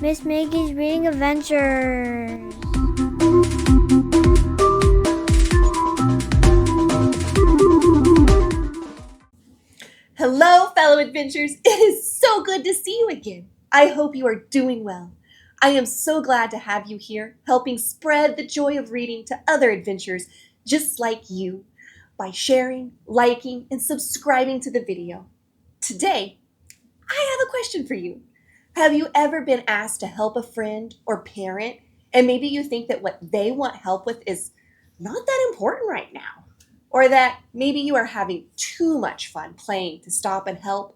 Miss Meggy's Reading Adventures. Hello, fellow adventurers. It is so good to see you again. I hope you are doing well. I am so glad to have you here, helping spread the joy of reading to other adventurers just like you by sharing, liking, and subscribing to the video. Today, I have a question for you. Have you ever been asked to help a friend or parent, and maybe you think that what they want help with is not that important right now? Or that maybe you are having too much fun playing to stop and help?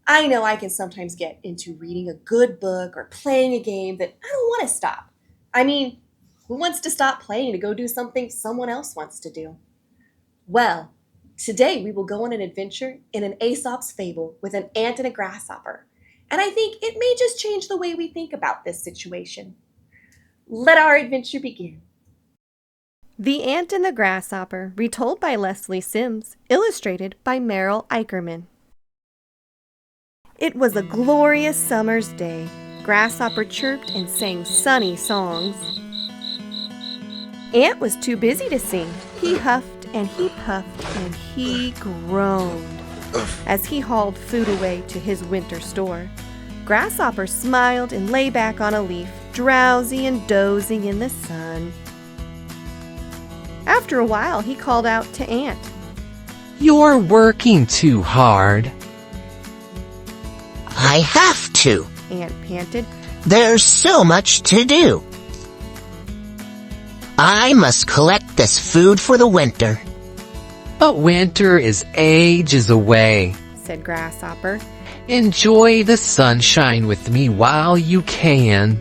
I know I can sometimes get into reading a good book or playing a game that I don't want to stop. I mean, who wants to stop playing to go do something someone else wants to do? Well, today we will go on an adventure in an Aesop's fable with an ant and a grasshopper. And I think it may just change the way we think about this situation. Let our adventure begin. The Ant and the Grasshopper, retold by Leslie Sims, illustrated by Merrill Eicherman. It was a glorious summer's day. Grasshopper chirped and sang sunny songs. Ant was too busy to sing. He huffed and he puffed and he groaned as he hauled food away to his winter store. Grasshopper smiled and lay back on a leaf, drowsy and dozing in the sun. After a while, he called out to Ant. "You're working too hard." "I have to," Ant panted. "There's so much to do. I must collect this food for the winter." "But winter is ages away," said Grasshopper. "Enjoy the sunshine with me while you can."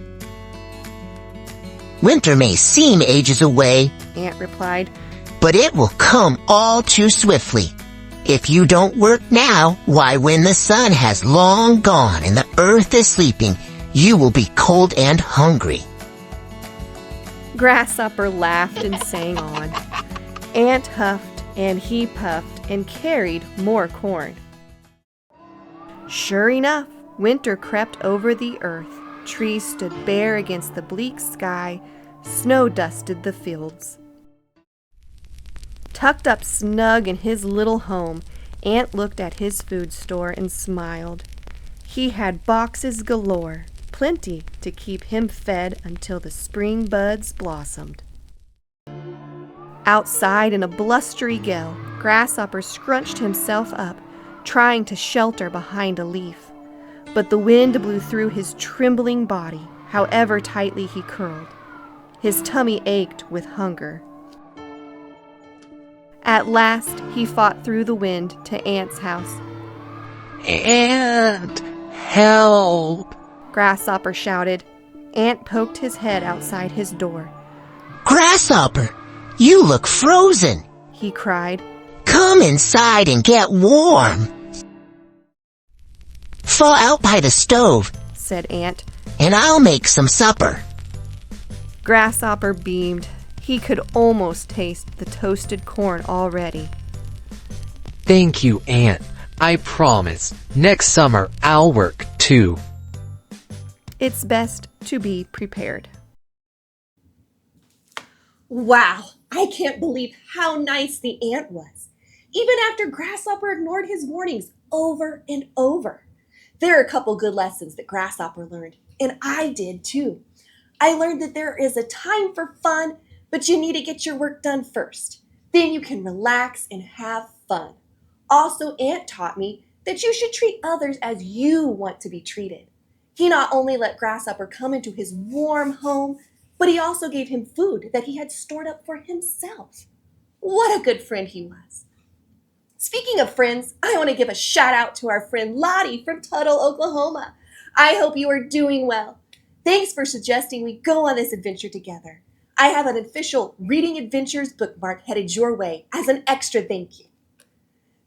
"Winter may seem ages away," Ant replied, "but it will come all too swiftly. If you don't work now, why, when the sun has long gone and the earth is sleeping, you will be cold and hungry." Grasshopper laughed and sang on. Ant huffed and he puffed and carried more corn. Sure enough, winter crept over the earth. Trees stood bare against the bleak sky. Snow dusted the fields. Tucked up snug in his little home, Ant looked at his food store and smiled. He had boxes galore, plenty to keep him fed until the spring buds blossomed. Outside in a blustery gale, Grasshopper scrunched himself up, trying to shelter behind a leaf. But the wind blew through his trembling body, however tightly he curled. His tummy ached with hunger. At last, he fought through the wind to Ant's house. "Ant, help!" Grasshopper shouted. Ant poked his head outside his door. "Grasshopper, you look frozen. He cried. Come inside and get warm. Fall out by the stove, said Ant. and I'll make some supper." Grasshopper beamed. He could almost taste the toasted corn already. "Thank you, Ant. I promise, next summer I'll work too." It's best to be prepared. Wow, I can't believe how nice the ant was, even after Grasshopper ignored his warnings over and over. There are a couple good lessons that Grasshopper learned, and I did too. I learned that there is a time for fun, but you need to get your work done first. Then you can relax and have fun. Also, Ant taught me that you should treat others as you want to be treated. He not only let Grasshopper come into his warm home, but he also gave him food that he had stored up for himself. What a good friend he was. Speaking of friends, I want to give a shout out to our friend Lottie from Tuttle, Oklahoma. I hope you are doing well. Thanks for suggesting we go on this adventure together. I have an official Reading Adventures bookmark headed your way as an extra thank you.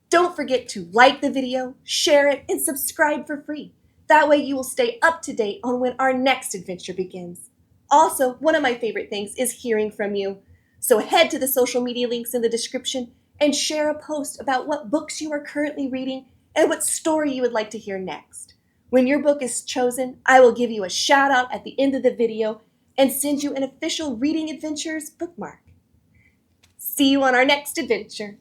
Don't forget to like the video, share it, and subscribe for free. That way you will stay up to date on when our next adventure begins. Also, one of my favorite things is hearing from you. So head to the social media links in the description and share a post about what books you are currently reading and what story you would like to hear next. When your book is chosen, I will give you a shout out at the end of the video and send you an official Reading Adventures bookmark. See you on our next adventure.